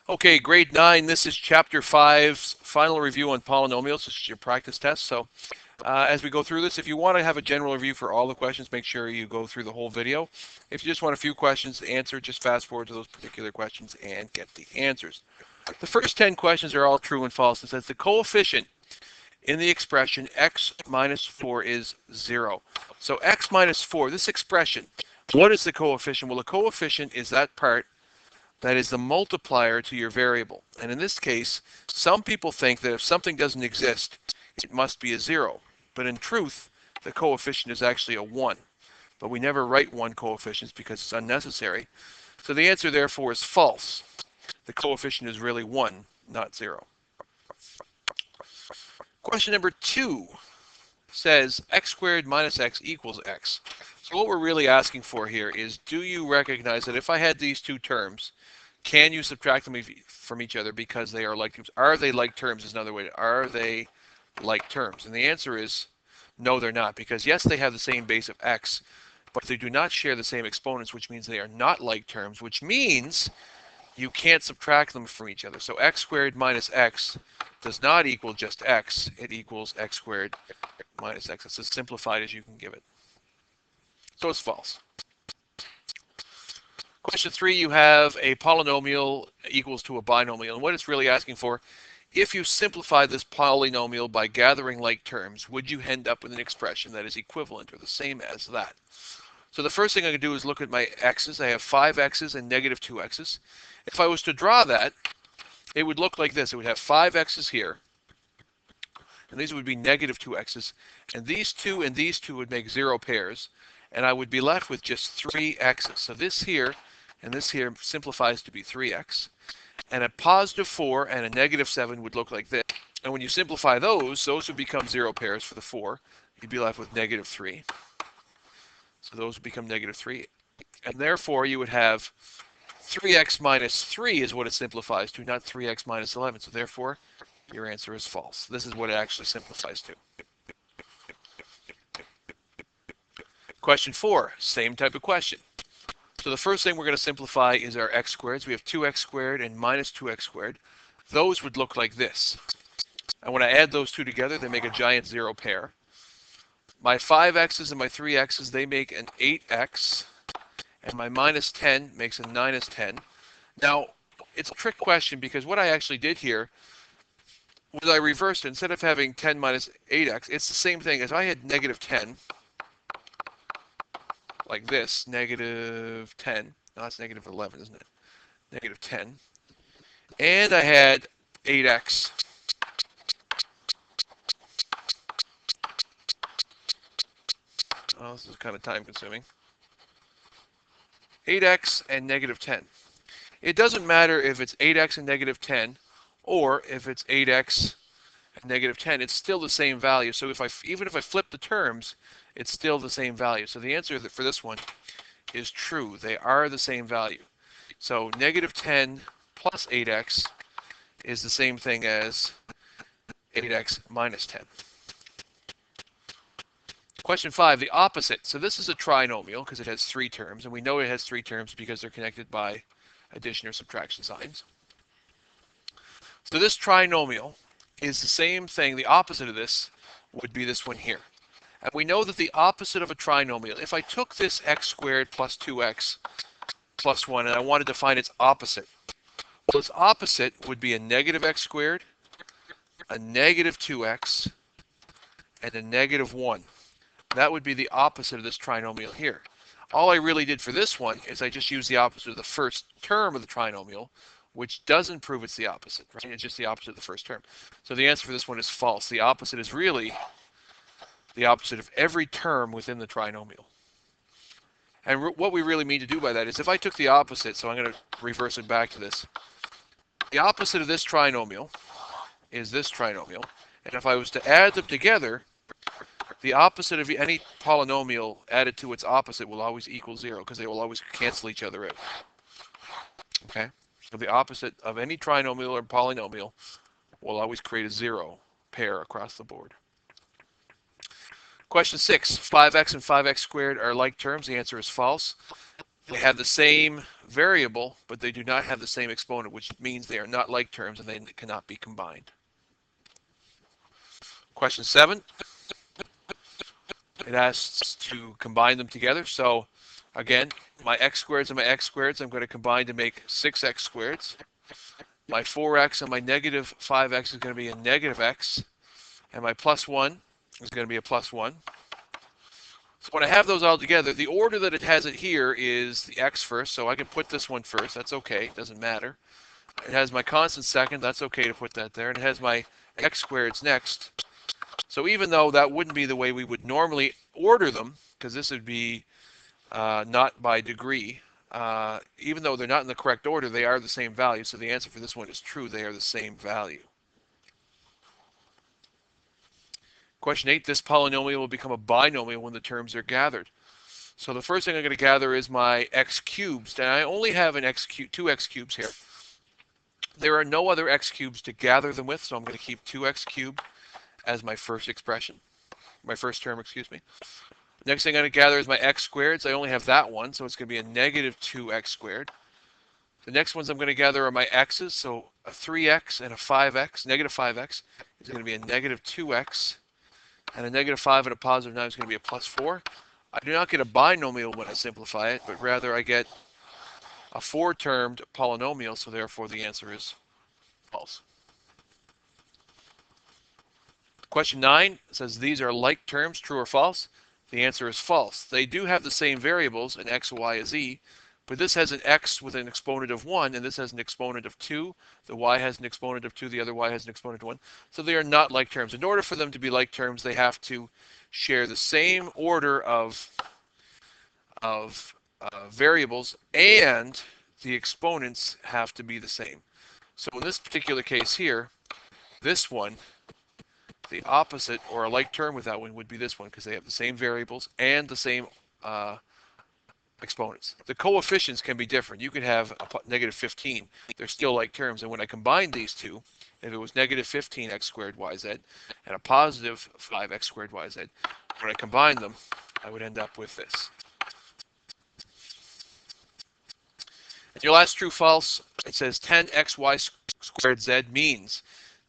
Okay, grade 9, this is chapter 5's final review on polynomials. This is your practice test. So as we go through this, if you want to have a general review for all the questions, make sure you go through the whole video. If you just want a few questions to answer, just fast forward to those particular questions and get the answers. The first 10 questions are all true and false. It says the coefficient in the expression x minus 4 is 0. So x minus 4, this expression, what is the coefficient? Well, the coefficient is that part that is the multiplier to your variable. And in this case, some people think that if something doesn't exist, it must be a 0. But in truth, the coefficient is actually a 1. But we never write 1 coefficients because it's unnecessary. So the answer, therefore, is false. The coefficient is really 1, not 0. Question number 2 says x squared minus x equals x. So what we're really asking for here is, do you recognize that if I had these two terms, can you subtract them from each other because they are like terms? Are they like terms is another way. Are they like terms? And the answer is no, they're not, because yes, they have the same base of x, but they do not share the same exponents, which means they are not like terms, which means you can't subtract them from each other. So x squared minus x does not equal just x. It equals x squared minus x. It's as simplified as you can give it. So it's false. Question 3, you have a polynomial equals to a binomial. And what it's really asking for, if you simplify this polynomial by gathering like terms, would you end up with an expression that is equivalent or the same as that? So the first thing I can do is look at my x's. I have 5x's and negative 2x's. If I was to draw that, it would look like this. It would have 5x's here, and these would be negative 2x's. And these two would make 0 pairs, and I would be left with just 3x's. So this here and this here simplifies to be 3x. And a positive 4 and a negative 7 would look like this. And when you simplify those would become 0 pairs for the 4. You'd be left with negative 3. So those would become negative 3. And therefore, you would have 3x minus 3 is what it simplifies to, not 3x minus 11. So therefore, your answer is false. This is what it actually simplifies to. Question 4, same type of question. So the first thing we're going to simplify is our x squareds. We have 2x squared and minus 2x squared. Those would look like this. And when I add those two together, they make a giant 0 pair. My 5x's and my 3x's, they make an 8x. And my minus 10 makes a minus 10. Now, it's a trick question because what I actually did here was I reversed it. Instead of having 10 minus 8x, it's the same thing as I had negative 10. Like this, negative 10. No, that's negative 11, isn't it? Negative 10. And I had 8x. Oh, this is kind of time consuming. 8x and negative 10. It doesn't matter if it's 8x and negative 10 or if it's 8x and negative 10. It's still the same value. So even if I flip the terms, it's still the same value. So the answer for this one is true. They are the same value. So negative 10 plus 8x is the same thing as 8x minus 10. Question 5, the opposite. So this is a trinomial because it has 3 terms, and we know it has 3 terms because they're connected by addition or subtraction signs. So this trinomial is the same thing. The opposite of this would be this one here. And we know that the opposite of a trinomial, if I took this x squared plus 2x plus 1 and I wanted to find its opposite, well, its opposite would be a negative x squared, a negative 2x, and a negative 1. That would be the opposite of this trinomial here. All I really did for this one is I just used the opposite of the first term of the trinomial, which doesn't prove it's the opposite, right? It's just the opposite of the first term. So the answer for this one is false. The opposite is really the opposite of every term within the trinomial. And what we really mean to do by that is if I took the opposite, so I'm going to reverse it back to this. The opposite of this trinomial is this trinomial. And if I was to add them together, the opposite of any polynomial added to its opposite will always equal 0 because they will always cancel each other out. Okay? So the opposite of any trinomial or polynomial will always create a 0 pair across the board. Question 6, 5x and 5x squared are like terms. The answer is false. They have the same variable, but they do not have the same exponent, which means they are not like terms and they cannot be combined. Question 7, it asks to combine them together. So again, my x squareds and my x squareds, I'm going to combine to make 6x squareds. My 4x and my negative 5x is going to be a negative x, and my plus 1 is going to be a plus 1. So when I have those all together, the order that it has it here is the x first, so I can put this one first. That's okay, it doesn't matter. It has my constant second, that's okay to put that there. And it has my x squareds next. So even though that wouldn't be the way we would normally order them, because this would be not by degree, even though they're not in the correct order, they are the same value. So the answer for this one is true, they are the same value. Question 8, this polynomial will become a binomial when the terms are gathered. So the first thing I'm going to gather is my x cubes, and I only have an two x cubes here. There are no other x cubes to gather them with, so I'm going to keep 2x cubed as my first expression, my first term, excuse me. Next thing I'm going to gather is my x squareds. I only have that one, so it's going to be a negative 2x squared. The next ones I'm going to gather are my x's, so a 3x and a 5x, negative 5x is going to be a negative 2x, and a negative 5 and a positive 9 is going to be a plus 4. I do not get a binomial when I simplify it, but rather I get a 4-termed polynomial, so therefore the answer is false. Question 9 says these are like terms, true or false? The answer is false. They do have the same variables, an x, y, a z, but this has an x with an exponent of 1, and this has an exponent of 2. The y has an exponent of 2, the other y has an exponent of 1. So they are not like terms. In order for them to be like terms, they have to share the same order of variables, and the exponents have to be the same. So in this particular case here, this one, the opposite or a like term with that one would be this one, because they have the same variables and the same exponents. The coefficients can be different. You could have a negative 15. They're still like terms, and when I combine these two, if it was negative 15x squared yz and a positive 5x squared yz, when I combine them, I would end up with this. And your last true false, it says 10xy squared z means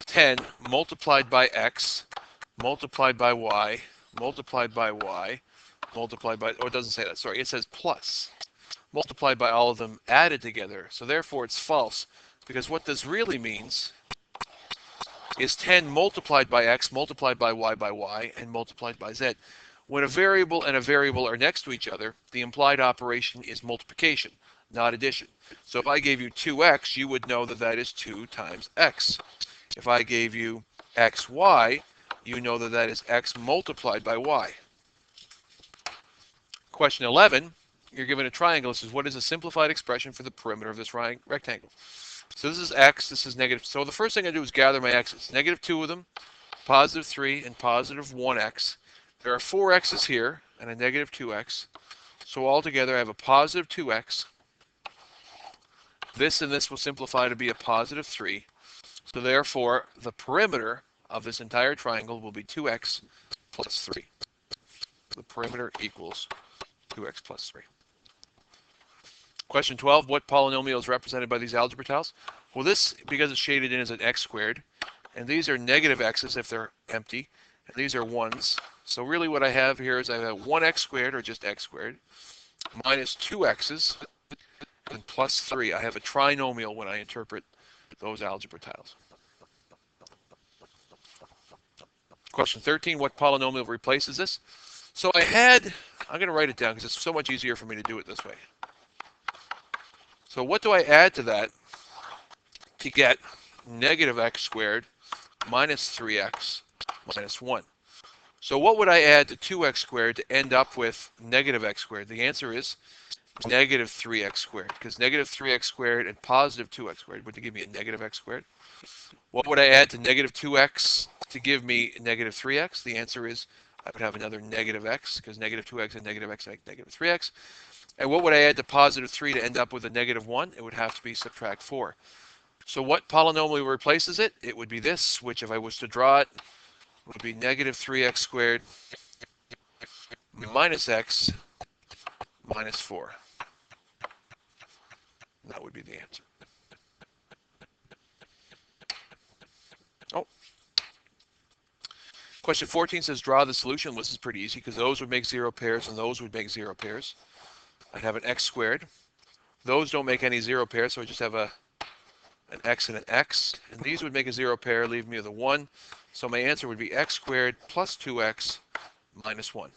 10 multiplied by x multiplied by y multiplied by y multiplied by, oh, it doesn't say that, sorry, it says plus multiplied by all of them added together. So therefore it's false, because what this really means is 10 multiplied by x multiplied by y and multiplied by z. When a variable and a variable are next to each other, the implied operation is multiplication, not addition. So if I gave you 2x, you would know that that is 2 times x. If I gave you xy, you know that that is x multiplied by y. Question 11, you're given a triangle. It says, what is a simplified expression for the perimeter of this rectangle? So this is x, this is negative. So the first thing I do is gather my x's. Negative 2 of them, positive 3, and positive 1x. There are 4 x's here and a negative 2x. So altogether I have a positive 2x. This and this will simplify to be a positive 3. So therefore, the perimeter of this entire triangle will be 2x plus 3. The perimeter equals 2x plus 3. Question 12, what polynomial is represented by these algebra tiles? Well, this, because it's shaded in, is an x squared. And these are negative x's if they're empty. And these are 1's. So really what I have here is I have 1x squared, or just x squared, minus 2x's, and plus 3. I have a trinomial when I interpret those algebra tiles. Question 13, what polynomial replaces this? So I'm going to write it down because it's so much easier for me to do it this way. So what do I add to that to get negative x squared minus 3x minus 1? So what would I add to 2x squared to end up with negative x squared? The answer is negative 3x squared, because negative 3x squared and positive 2x squared would give me a negative x squared. What would I add to negative 2x to give me negative 3x? The answer is I would have another negative x, because negative 2x and negative x make negative 3x. And what would I add to positive 3 to end up with a negative 1? It would have to be subtract 4. So what polynomial replaces it? It would be this, which if I was to draw it, would be negative 3x squared minus x minus 4. That would be the answer. Oh, question 14 says draw the solution. Well, this is pretty easy because those would make 0 pairs and those would make 0 pairs. I'd have an x squared. Those don't make any 0 pairs, so I just have an x and an x. And these would make a 0 pair, leave me with a 1. So my answer would be x squared plus 2x minus 1.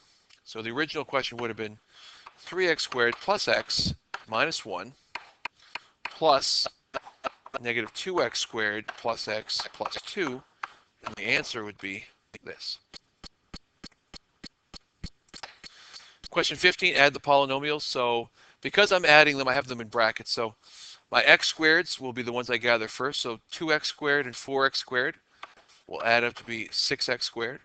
So the original question would have been 3x squared plus x minus 1 plus negative 2x squared plus x plus 2. And the answer would be this. Question 15, add the polynomials. So because I'm adding them, I have them in brackets. So my x squareds will be the ones I gather first. So 2x squared and 4x squared will add up to be 6x squared.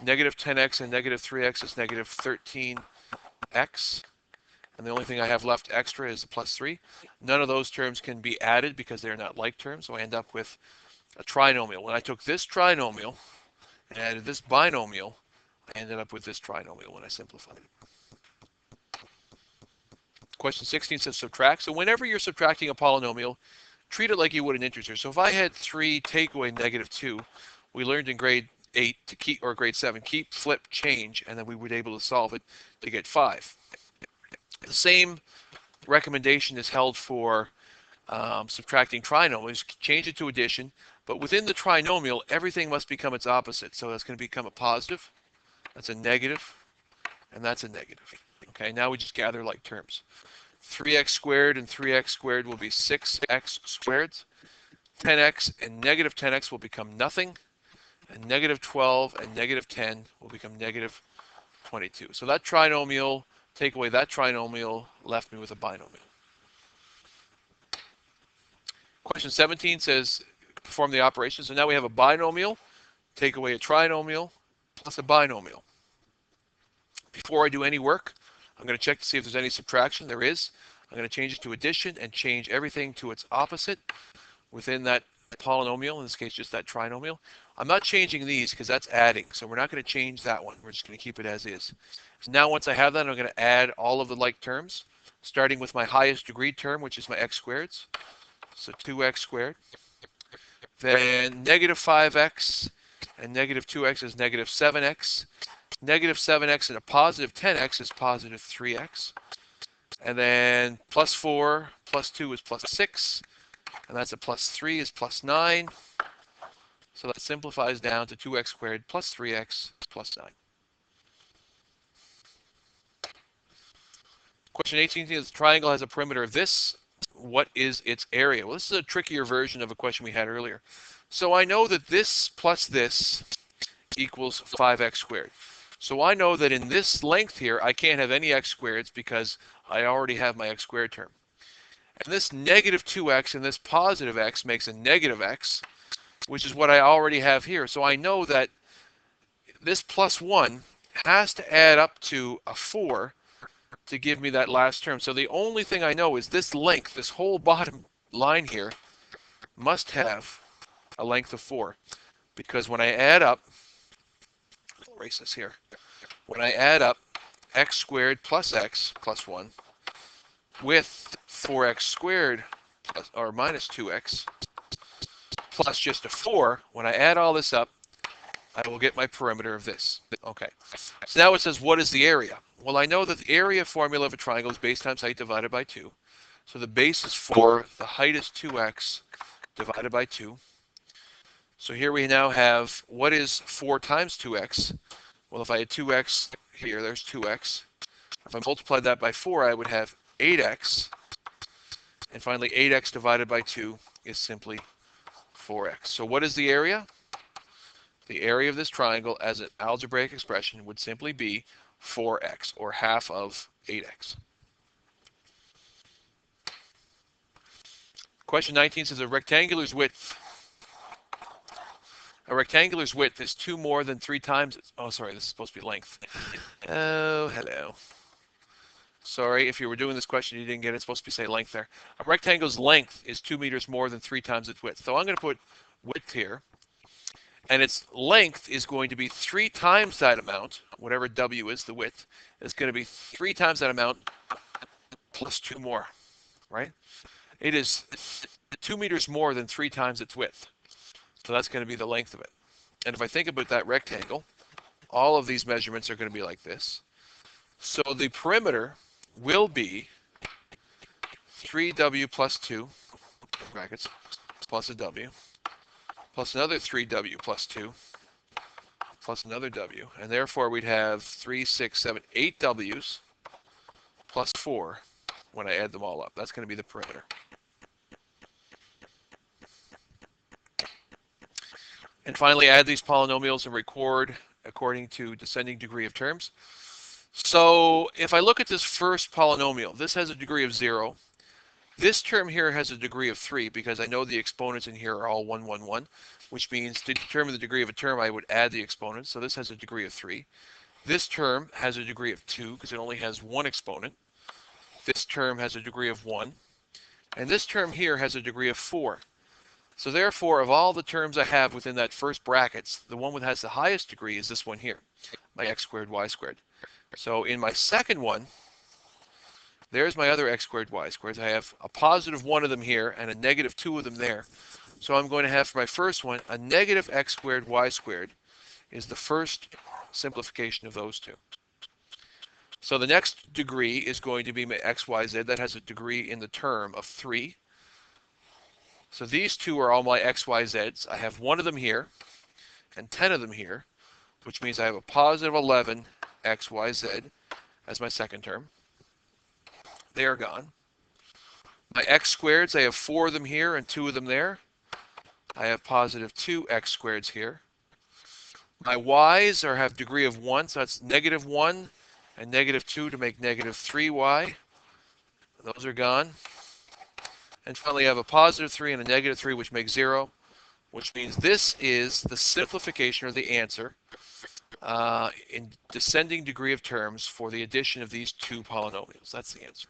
Negative 10x and negative 3x is negative 13x. And the only thing I have left extra is the plus 3. None of those terms can be added because they're not like terms. So I end up with a trinomial. When I took this trinomial and added this binomial, I ended up with this trinomial when I simplified it. Question 16 says subtract. So whenever you're subtracting a polynomial, treat it like you would an integer. So if I had 3 take away negative 2, we learned in grade 8 to keep, or grade 7, keep, flip, change, and then we would be able to solve it to get 5. The same recommendation is held for subtracting trinomials. Change it to addition, but within the trinomial, everything must become its opposite. So that's going to become a positive, that's a negative, and that's a negative. Okay, now we just gather like terms. 3x squared and 3x squared will be 6x squared. 10x and negative 10x will become nothing. And negative 12 and negative 10 will become negative 22. So that trinomial, take away that trinomial, left me with a binomial. Question 17 says perform the operation. So now we have a binomial, take away a trinomial, plus a binomial. Before I do any work, I'm going to check to see if there's any subtraction. There is. I'm going to change it to addition and change everything to its opposite within that polynomial, in this case just that trinomial. I'm not changing these because that's adding, so we're not going to change that one. We're just going to keep it as is. So now once I have that, I'm going to add all of the like terms, starting with my highest degree term, which is my x squareds. So 2x squared. Then negative 5x and negative 2x is negative 7x. Negative 7x and a positive 10x is positive 3x. And then plus 4 plus 2 is plus 6. And that's a plus 3 is plus 9. So that simplifies down to 2x squared plus 3x plus 9. Question 18 is the triangle has a perimeter of this. What is its area? Well, this is a trickier version of a question we had earlier. So I know that this plus this equals 5x squared. So I know that in this length here, I can't have any x squareds because I already have my x squared term. And this negative 2x and this positive x makes a negative x, which is what I already have here. So I know that this plus 1 has to add up to a 4 to give me that last term. So the only thing I know is this length, this whole bottom line here, must have a length of 4. Because when I add up, I'll erase this here. When I add up x squared plus x plus 1 with 4x squared plus, or minus 2x plus just a 4, when I add all this up, I will get my perimeter of this. Okay. So now it says, what is the area? Well, I know that the area formula of a triangle is base times height divided by 2. So the base is 4, the height is 2x divided by 2. So here we now have, what is 4 times 2x? Well, if I had 2x here, there's 2x. If I multiplied that by 4, I would have 8x. And finally, 8x divided by 2 is simply 4x. So what is the area? The area of this triangle as an algebraic expression would simply be 4x, or half of 8x. Question 19 says a rectangular's width is 2 more than 3 times its, oh sorry, this is supposed to be length. Oh, hello. Sorry, if you were doing this question, you didn't get it. It's supposed to be say length there. A rectangle's length is 2 meters more than 3 times its width. So I'm going to put width here. And its length is going to be 3 times that amount, whatever w is, the width, is going to be 3 times that amount plus 2 more. right? It is 2 meters more than 3 times its width. So that's going to be the length of it. And if I think about that rectangle, all of these measurements are going to be like this. So the perimeter will be 3w plus 2, brackets, plus a w, plus another 3w plus 2, plus another w. And therefore we'd have 3, 6, 7, 8 w's plus 4 when I add them all up. That's going to be the perimeter. And finally, add these polynomials and record according to descending degree of terms. So if I look at this first polynomial, this has a degree of 0. This term here has a degree of 3 because I know the exponents in here are all 1, 1, 1, which means to determine the degree of a term, I would add the exponents. So this has a degree of 3. This term has a degree of 2 because it only has one exponent. This term has a degree of 1. And this term here has a degree of 4. So therefore, of all the terms I have within that first brackets, the one that has the highest degree is this one here, my x squared y squared. So in my second one, there's my other x squared y squared. I have a positive 1 of them here and a negative 2 of them there. So I'm going to have for my first one, a negative x squared y squared is the first simplification of those two. So the next degree is going to be my x, y, z. That has a degree in the term of 3. So these two are all my x, y, z's. I have 1 of them here and 10 of them here, which means I have a positive 11 x, y, z as my second term. They are gone. My x squareds, I have 4 of them here and 2 of them there. I have positive 2 x squareds here. My y's have degree of 1, so that's negative 1 and negative 2 to make negative 3y. Those are gone. And finally, I have a positive 3 and a negative 3, which makes 0, which means this is the simplification or the answer in descending degree of terms for the addition of these two polynomials. That's the answer.